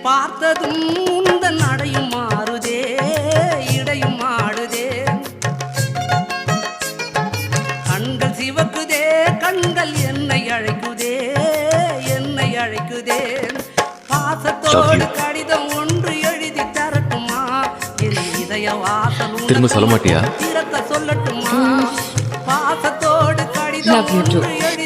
பார்த்ததும் உந்தன் நடையும் மாறுதே, இடையும் ஆடுதே. கண்கள் சிவக்குதே, கண்கள் என்னை அழைக்குதே, என்னை அழைக்குதே. பாசத்தோடு கடிதம் ஒன்று எழுதி தரட்டுமா, என் இதய வாசல் திரும்ப சொல்ல மாட்டியா? திறக்க சொல்லட்டுமா. பாசத்தோடு கடிதம் ஒன்று எழுதி